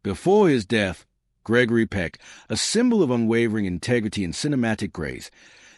Before his death, Gregory Peck, a symbol of unwavering integrity and cinematic grace,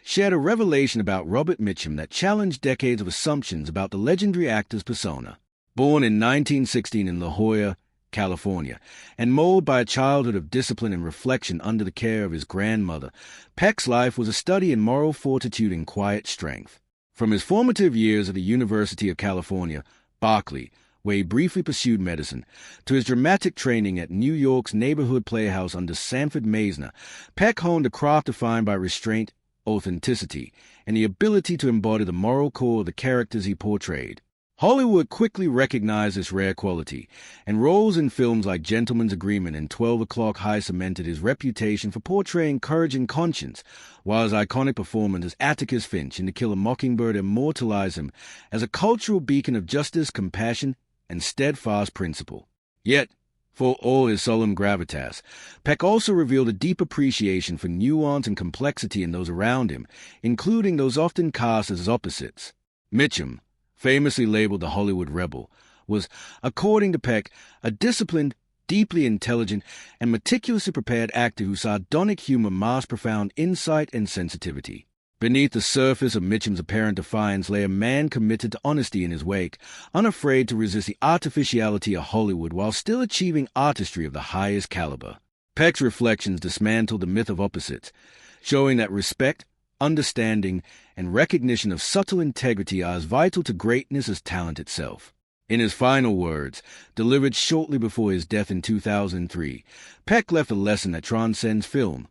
shared a revelation about Robert Mitchum that challenged decades of assumptions about the legendary actor's persona. Born in 1916 in La Jolla, California, and molded by a childhood of discipline and reflection under the care of his grandmother, Peck's life was a study in moral fortitude and quiet strength. From his formative years at the University of California, Berkeley, where he briefly pursued medicine, to his dramatic training at New York's neighborhood playhouse under Sanford Meisner, Peck honed a craft defined by restraint, authenticity, and the ability to embody the moral core of the characters he portrayed. Hollywood quickly recognized this rare quality, and roles in films like Gentleman's Agreement and 12 O'Clock High cemented his reputation for portraying courage and conscience, while his iconic performance as Atticus Finch in To Kill a Mockingbird immortalized him as a cultural beacon of justice, compassion, and steadfast principle. Yet, for all his solemn gravitas, Peck also revealed a deep appreciation for nuance and complexity in those around him, including those often cast as opposites. Mitchum, famously labeled the Hollywood rebel, was, according to Peck, a disciplined, deeply intelligent, and meticulously prepared actor whose sardonic humor masked profound insight and sensitivity. Beneath the surface of Mitchum's apparent defiance lay a man committed to honesty in his wake, unafraid to resist the artificiality of Hollywood while still achieving artistry of the highest caliber. Peck's reflections dismantled the myth of opposites, showing that respect, understanding, and recognition of subtle integrity are as vital to greatness as talent itself. In his final words, delivered shortly before his death in 2003, Peck left a lesson that transcends film.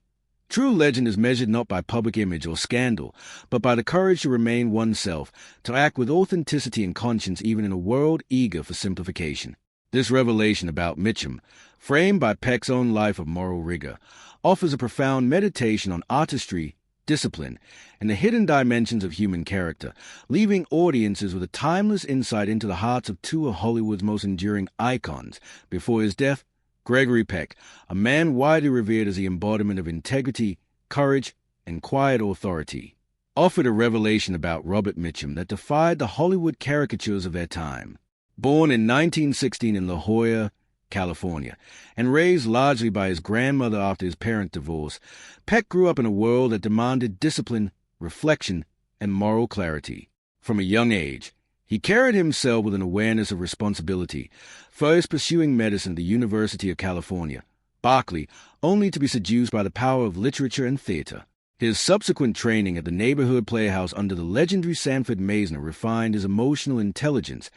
True legend is measured not by public image or scandal, but by the courage to remain oneself, to act with authenticity and conscience even in a world eager for simplification. This revelation about Mitchum, framed by Peck's own life of moral rigor, offers a profound meditation on artistry, discipline, and the hidden dimensions of human character, leaving audiences with a timeless insight into the hearts of two of Hollywood's most enduring icons. Before his death, Gregory Peck, a man widely revered as the embodiment of integrity, courage, and quiet authority, offered a revelation about Robert Mitchum that defied the Hollywood caricatures of their time. Born in 1916 in La Jolla, California, and raised largely by his grandmother after his parents' divorce, Peck grew up in a world that demanded discipline, reflection, and moral clarity. From a young age, he carried himself with an awareness of responsibility, first pursuing medicine at the University of California, Berkeley, only to be seduced by the power of literature and theater. His subsequent training at the neighborhood playhouse under the legendary Sanford Meisner refined his emotional intelligence,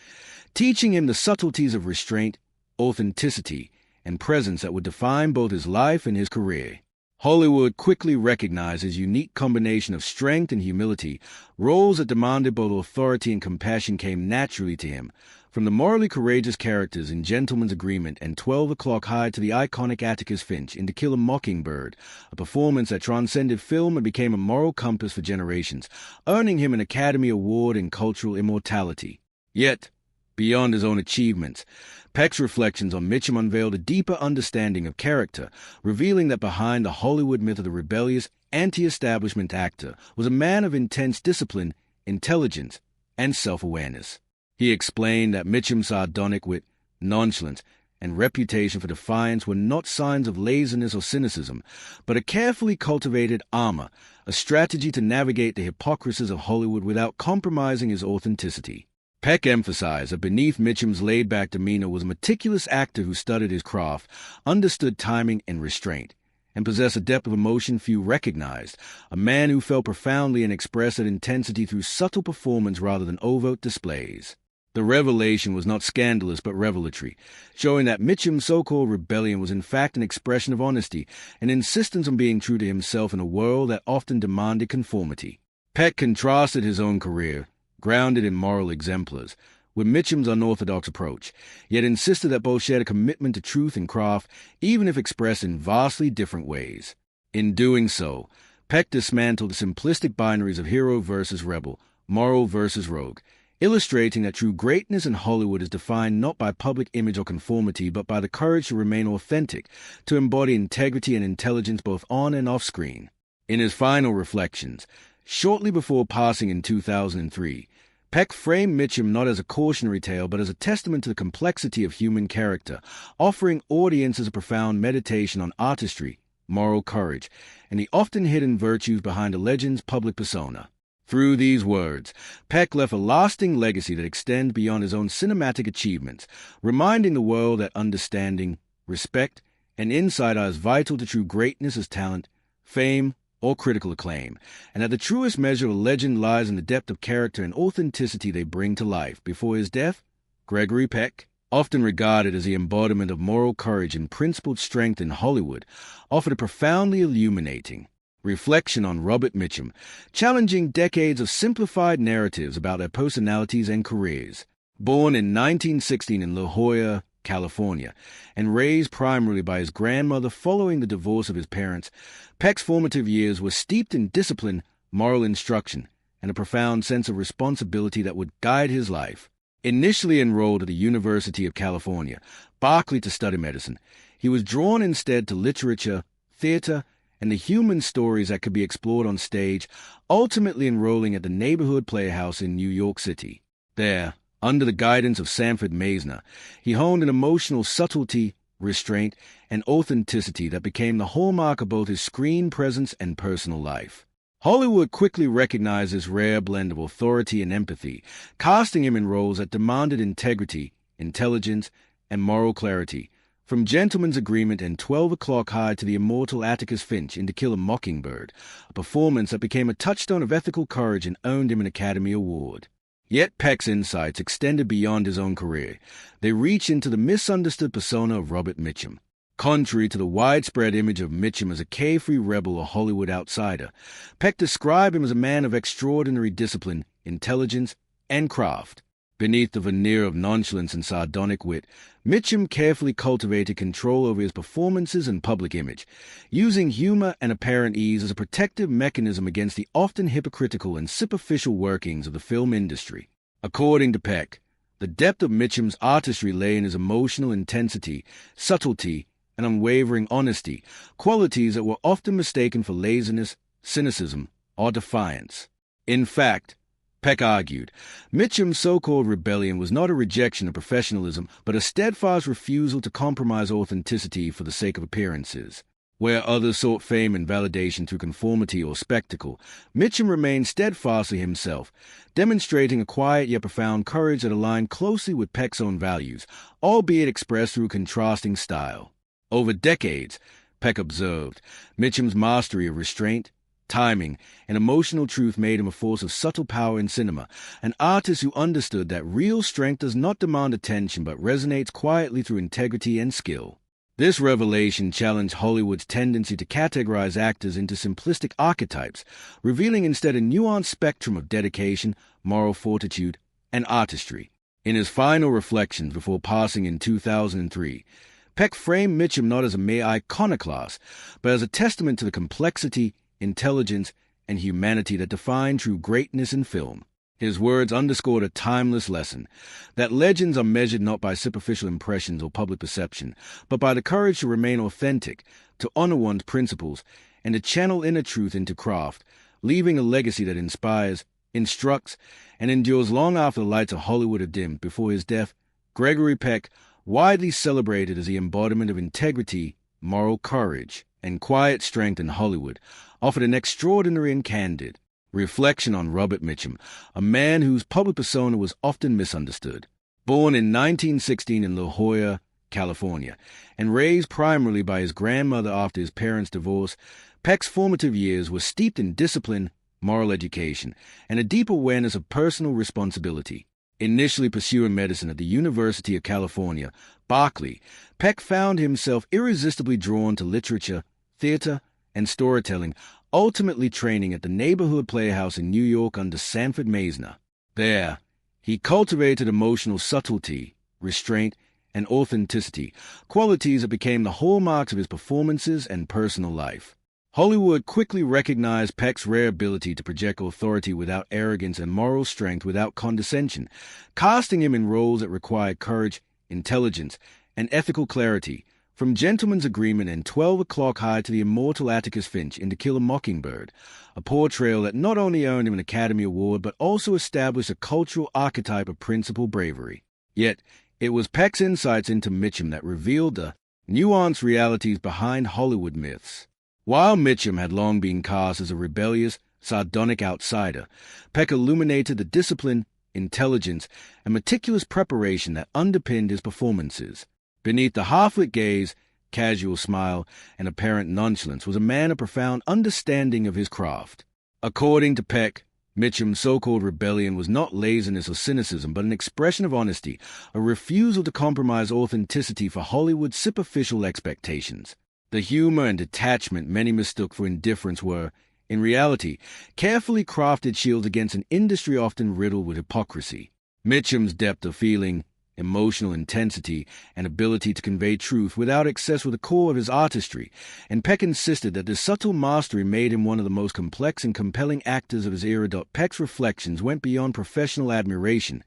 teaching him the subtleties of restraint, authenticity, and presence that would define both his life and his career. Hollywood quickly recognized his unique combination of strength and humility. Roles that demanded both authority and compassion came naturally to him, from the morally courageous characters in Gentleman's Agreement and 12 O'Clock High to the iconic Atticus Finch in To Kill a Mockingbird, a performance that transcended film and became a moral compass for generations, earning him an Academy Award in cultural immortality. Yet, beyond his own achievements, Peck's reflections on Mitchum unveiled a deeper understanding of character, revealing that behind the Hollywood myth of the rebellious, anti-establishment actor was a man of intense discipline, intelligence, and self-awareness. He explained that Mitchum's sardonic wit, nonchalance, and reputation for defiance were not signs of laziness or cynicism, but a carefully cultivated armor, a strategy to navigate the hypocrisies of Hollywood without compromising his authenticity. Peck emphasized that beneath Mitchum's laid-back demeanor was a meticulous actor who studied his craft, understood timing and restraint, and possessed a depth of emotion few recognized, a man who felt profoundly and expressed that intensity through subtle performance rather than overt displays. The revelation was not scandalous but revelatory, showing that Mitchum's so-called rebellion was in fact an expression of honesty, an insistence on being true to himself in a world that often demanded conformity. Peck contrasted his own career, grounded in moral exemplars, with Mitchum's unorthodox approach, yet insisted that both shared a commitment to truth and craft, even if expressed in vastly different ways. In doing so, Peck dismantled the simplistic binaries of hero versus rebel, moral versus rogue, illustrating that true greatness in Hollywood is defined not by public image or conformity, but by the courage to remain authentic, to embody integrity and intelligence both on and off screen. In his final reflections, shortly before passing in 2003, Peck framed Mitchum not as a cautionary tale but as a testament to the complexity of human character, offering audiences a profound meditation on artistry, moral courage, and the often hidden virtues behind a legend's public persona. Through these words, Peck left a lasting legacy that extends beyond his own cinematic achievements, reminding the world that understanding, respect, and insight are as vital to true greatness as talent, fame, or critical acclaim, and that the truest measure of a legend lies in the depth of character and authenticity they bring to life. Before his death, Gregory Peck, often regarded as the embodiment of moral courage and principled strength in Hollywood, offered a profoundly illuminating reflection on Robert Mitchum, challenging decades of simplified narratives about their personalities and careers. Born in 1916 in La Jolla, California, and raised primarily by his grandmother following the divorce of his parents, Peck's formative years were steeped in discipline, moral instruction, and a profound sense of responsibility that would guide his life. Initially enrolled at the University of California, Berkeley, to study medicine, he was drawn instead to literature, theater, and the human stories that could be explored on stage, ultimately enrolling at the Neighborhood Playhouse in New York City. There, under the guidance of Sanford Meisner, he honed an emotional subtlety, restraint, and authenticity that became the hallmark of both his screen presence and personal life. Hollywood quickly recognized this rare blend of authority and empathy, casting him in roles that demanded integrity, intelligence, and moral clarity, from Gentleman's Agreement and 12 O'Clock High to the immortal Atticus Finch in To Kill a Mockingbird, a performance that became a touchstone of ethical courage and earned him an Academy Award. Yet Peck's insights extended beyond his own career. They reach into the misunderstood persona of Robert Mitchum. Contrary to the widespread image of Mitchum as a carefree rebel or Hollywood outsider, Peck described him as a man of extraordinary discipline, intelligence, and craft. Beneath the veneer of nonchalance and sardonic wit, Mitchum carefully cultivated control over his performances and public image, using humor and apparent ease as a protective mechanism against the often hypocritical and superficial workings of the film industry. According to Peck, the depth of Mitchum's artistry lay in his emotional intensity, subtlety, and unwavering honesty, qualities that were often mistaken for laziness, cynicism, or defiance. In fact, Peck argued, Mitchum's so-called rebellion was not a rejection of professionalism, but a steadfast refusal to compromise authenticity for the sake of appearances. Where others sought fame and validation through conformity or spectacle, Mitchum remained steadfastly himself, demonstrating a quiet yet profound courage that aligned closely with Peck's own values, albeit expressed through contrasting style. Over decades, Peck observed, Mitchum's mastery of restraint, timing, and emotional truth made him a force of subtle power in cinema, an artist who understood that real strength does not demand attention but resonates quietly through integrity and skill. This revelation challenged Hollywood's tendency to categorize actors into simplistic archetypes, revealing instead a nuanced spectrum of dedication, moral fortitude, and artistry. In his final reflections before passing in 2003, Peck framed Mitchum not as a mere iconoclast, but as a testament to the complexity, intelligence, and humanity that define true greatness in film. His words underscored a timeless lesson, that legends are measured not by superficial impressions or public perception, but by the courage to remain authentic, to honor one's principles, and to channel inner truth into craft, leaving a legacy that inspires, instructs, and endures long after the lights of Hollywood have dimmed. Before his death, Gregory Peck, widely celebrated as the embodiment of integrity, moral courage, and quiet strength in Hollywood, offered an extraordinary and candid reflection on Robert Mitchum, a man whose public persona was often misunderstood. Born in 1916 in La Jolla, California, and raised primarily by his grandmother after his parents' divorce, Peck's formative years were steeped in discipline, moral education, and a deep awareness of personal responsibility. Initially pursuing medicine at the University of California, Berkeley, Peck found himself irresistibly drawn to literature, theater, and storytelling, ultimately training at the Neighborhood Playhouse in New York under Sanford Meisner. There, he cultivated emotional subtlety, restraint, and authenticity, qualities that became the hallmarks of his performances and personal life. Hollywood quickly recognized Peck's rare ability to project authority without arrogance and moral strength without condescension, casting him in roles that required courage, intelligence, and ethical clarity, From Gentleman's Agreement and 12 O'Clock High to the immortal Atticus Finch in To Kill a Mockingbird, a portrayal that not only earned him an Academy Award but also established a cultural archetype of principled bravery. Yet, it was Peck's insights into Mitchum that revealed the nuanced realities behind Hollywood myths. While Mitchum had long been cast as a rebellious, sardonic outsider, Peck illuminated the discipline, intelligence, and meticulous preparation that underpinned his performances. Beneath the half-lit gaze, casual smile, and apparent nonchalance was a man of profound understanding of his craft. According to Peck, Mitchum's so-called rebellion was not laziness or cynicism, but an expression of honesty, a refusal to compromise authenticity for Hollywood's superficial expectations. The humor and detachment many mistook for indifference were, in reality, carefully crafted shields against an industry often riddled with hypocrisy. Mitchum's depth of feeling, emotional intensity, and ability to convey truth without excess were the core of his artistry, and Peck insisted that this subtle mastery made him one of the most complex and compelling actors of his era. Peck's reflections went beyond professional admiration.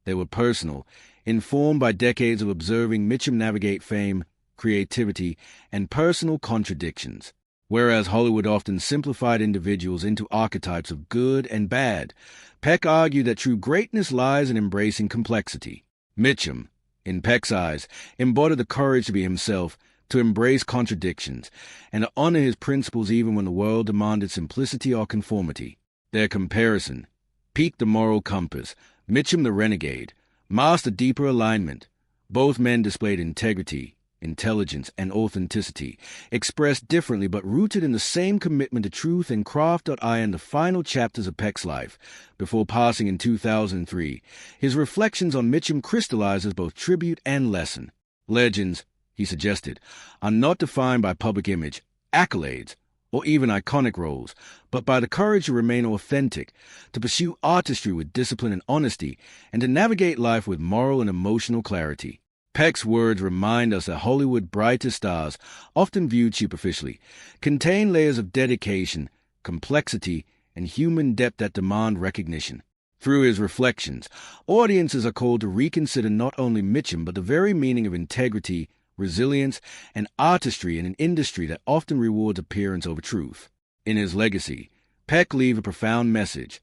They were personal, informed by decades of observing Mitchum navigate fame, creativity, and personal contradictions. Whereas Hollywood often simplified individuals into archetypes of good and bad, Peck argued that true greatness lies in embracing complexity. Mitchum, in Peck's eyes, embodied the courage to be himself, to embrace contradictions, and to honor his principles even when the world demanded simplicity or conformity. Their comparison piqued the moral compass. Mitchum the renegade, masked a deeper alignment. Both men displayed integrity, intelligence, and authenticity, expressed differently but rooted in the same commitment to truth and craft. In the final chapters of Peck's life, before passing in 2003, his reflections on Mitchum crystallized as both tribute and lesson. Legends, he suggested, are not defined by public image, accolades, or even iconic roles, but by the courage to remain authentic, to pursue artistry with discipline and honesty, and to navigate life with moral and emotional clarity. Peck's words remind us that Hollywood's brightest stars, often viewed superficially, contain layers of dedication, complexity, and human depth that demand recognition. Through his reflections, audiences are called to reconsider not only Mitchum but the very meaning of integrity, resilience, and artistry in an industry that often rewards appearance over truth. In his legacy, Peck leaves a profound message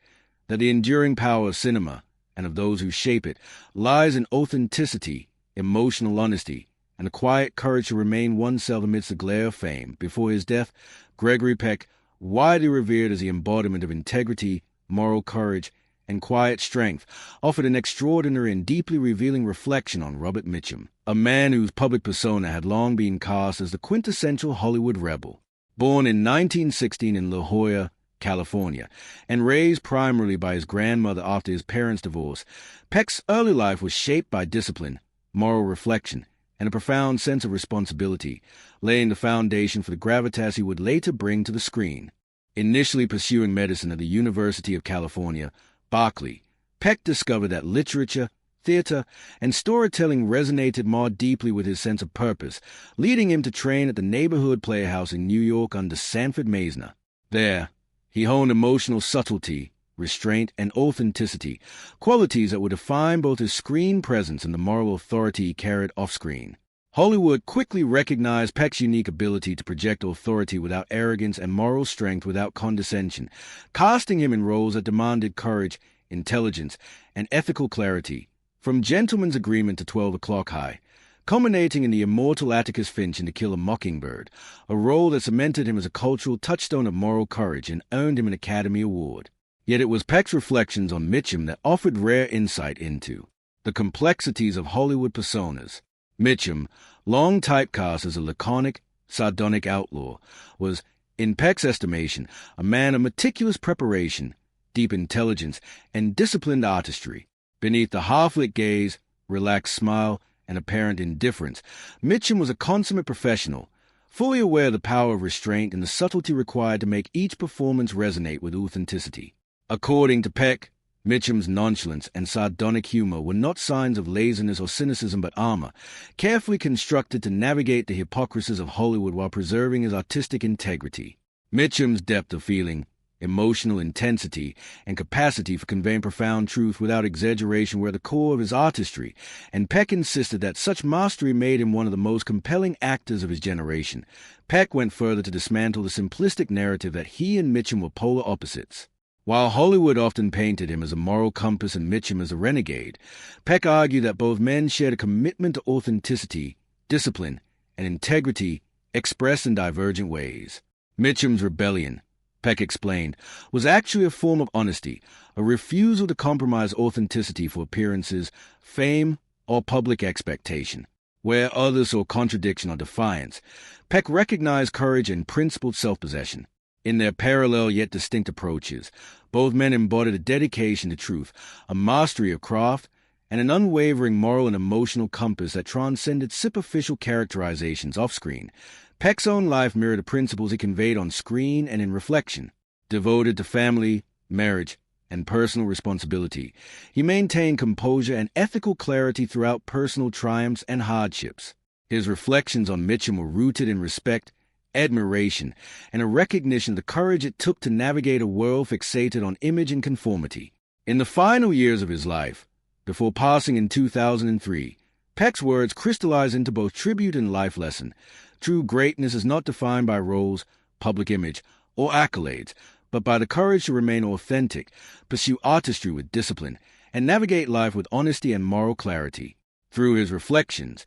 that the enduring power of cinema, and of those who shape it, lies in authenticity, emotional honesty, and a quiet courage to remain oneself amidst the glare of fame. Before his death, Gregory Peck, widely revered as the embodiment of integrity, moral courage, and quiet strength, offered an extraordinary and deeply revealing reflection on Robert Mitchum, a man whose public persona had long been cast as the quintessential Hollywood rebel. Born in 1916 in La Jolla, California, and raised primarily by his grandmother after his parents' divorce, Peck's early life was shaped by discipline, moral reflection, and a profound sense of responsibility, laying the foundation for the gravitas he would later bring to the screen. Initially pursuing medicine at the University of California, Berkeley, Peck discovered that literature, theater, and storytelling resonated more deeply with his sense of purpose, leading him to train at the neighborhood playhouse in New York under Sanford Meisner. There, he honed emotional subtlety, restraint, and authenticity, qualities that would define both his screen presence and the moral authority he carried off-screen. Hollywood quickly recognized Peck's unique ability to project authority without arrogance and moral strength without condescension, casting him in roles that demanded courage, intelligence, and ethical clarity. From Gentleman's Agreement to 12 O'Clock High, culminating in the immortal Atticus Finch in To Kill a Mockingbird, a role that cemented him as a cultural touchstone of moral courage and earned him an Academy Award. Yet it was Peck's reflections on Mitchum that offered rare insight into the complexities of Hollywood personas. Mitchum, long typecast as a laconic, sardonic outlaw, was, in Peck's estimation, a man of meticulous preparation, deep intelligence, and disciplined artistry. Beneath the half-lit gaze, relaxed smile, and apparent indifference, Mitchum was a consummate professional, fully aware of the power of restraint and the subtlety required to make each performance resonate with authenticity. According to Peck, Mitchum's nonchalance and sardonic humor were not signs of laziness or cynicism but armor, carefully constructed to navigate the hypocrisies of Hollywood while preserving his artistic integrity. Mitchum's depth of feeling, emotional intensity, and capacity for conveying profound truth without exaggeration were at the core of his artistry, and Peck insisted that such mastery made him one of the most compelling actors of his generation. Peck went further to dismantle the simplistic narrative that he and Mitchum were polar opposites. While Hollywood often painted him as a moral compass and Mitchum as a renegade, Peck argued that both men shared a commitment to authenticity, discipline, and integrity expressed in divergent ways. Mitchum's rebellion, Peck explained, was actually a form of honesty, a refusal to compromise authenticity for appearances, fame, or public expectation. Where others saw contradiction or defiance, Peck recognized courage and principled self-possession. In their parallel yet distinct approaches, both men embodied a dedication to truth, a mastery of craft, and an unwavering moral and emotional compass that transcended superficial characterizations off-screen. Peck's own life mirrored the principles he conveyed on screen and in reflection. Devoted to family, marriage, and personal responsibility, he maintained composure and ethical clarity throughout personal triumphs and hardships. His reflections on Mitchum were rooted in respect, admiration, and a recognition of the courage it took to navigate a world fixated on image and conformity. In the final years of his life, before passing in 2003, Peck's words crystallized into both tribute and life lesson. True greatness is not defined by roles, public image, or accolades, but by the courage to remain authentic, pursue artistry with discipline, and navigate life with honesty and moral clarity. Through his reflections,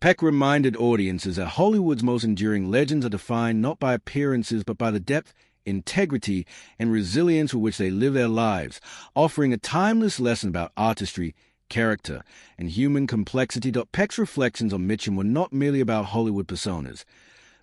Peck reminded audiences that Hollywood's most enduring legends are defined not by appearances but by the depth, integrity, and resilience with which they live their lives, offering a timeless lesson about artistry, character, and human complexity. Peck's reflections on Mitchum were not merely about Hollywood personas.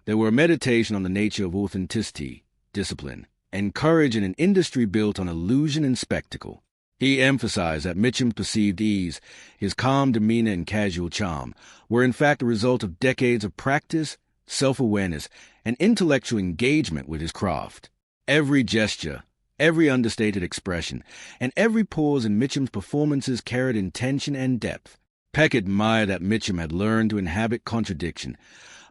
They were a meditation on the nature of authenticity, discipline, and courage in an industry built on illusion and spectacle. He emphasized that Mitchum's perceived ease, his calm demeanor and casual charm, were in fact a result of decades of practice, self-awareness, and intellectual engagement with his craft. Every gesture, every understated expression, and every pause in Mitchum's performances carried intention and depth. Peck admired that Mitchum had learned to inhabit contradiction,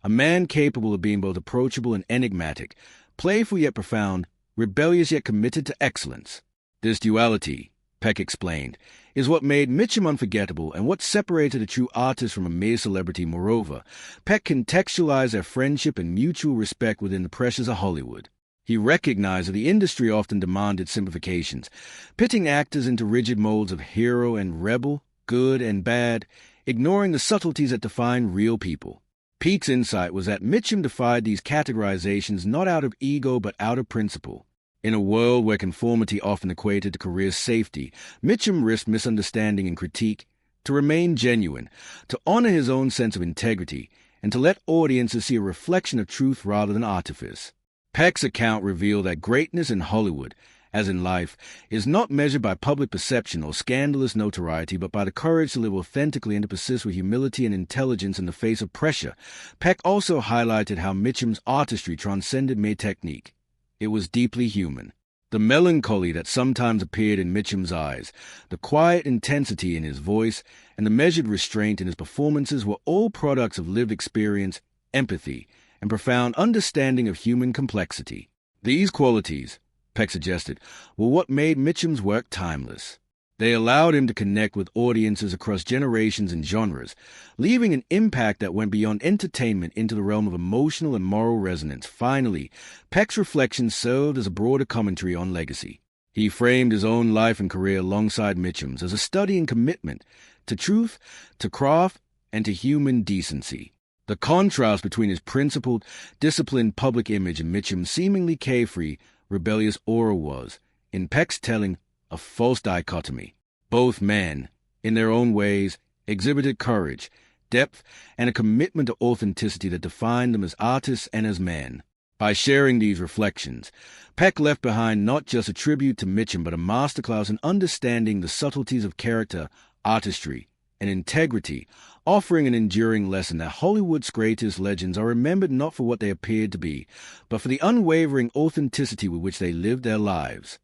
a man capable of being both approachable and enigmatic, playful yet profound, rebellious yet committed to excellence. This duality, Peck explained, is what made Mitchum unforgettable and what separated a true artist from a mere celebrity. Moreover, Peck contextualized their friendship and mutual respect within the pressures of Hollywood. He recognized that the industry often demanded simplifications, pitting actors into rigid molds of hero and rebel, good and bad, ignoring the subtleties that define real people. Peck's insight was that Mitchum defied these categorizations not out of ego but out of principle. In a world where conformity often equated to career safety, Mitchum risked misunderstanding and critique, to remain genuine, to honor his own sense of integrity, and to let audiences see a reflection of truth rather than artifice. Peck's account revealed that greatness in Hollywood, as in life, is not measured by public perception or scandalous notoriety, but by the courage to live authentically and to persist with humility and intelligence in the face of pressure. Peck also highlighted how Mitchum's artistry transcended mere technique. It was deeply human. The melancholy that sometimes appeared in Mitchum's eyes, the quiet intensity in his voice, and the measured restraint in his performances were all products of lived experience, empathy, and profound understanding of human complexity. These qualities, Peck suggested, were what made Mitchum's work timeless. They allowed him to connect with audiences across generations and genres, leaving an impact that went beyond entertainment into the realm of emotional and moral resonance. Finally, Peck's reflections served as a broader commentary on legacy. He framed his own life and career alongside Mitchum's as a study in commitment to truth, to craft, and to human decency. The contrast between his principled, disciplined public image and Mitchum's seemingly carefree, rebellious aura was, in Peck's telling, a false dichotomy. Both men, in their own ways, exhibited courage, depth, and a commitment to authenticity that defined them as artists and as men. By sharing these reflections, Peck left behind not just a tribute to Mitchum but a masterclass in understanding the subtleties of character, artistry, and integrity, offering an enduring lesson that Hollywood's greatest legends are remembered not for what they appeared to be, but for the unwavering authenticity with which they lived their lives.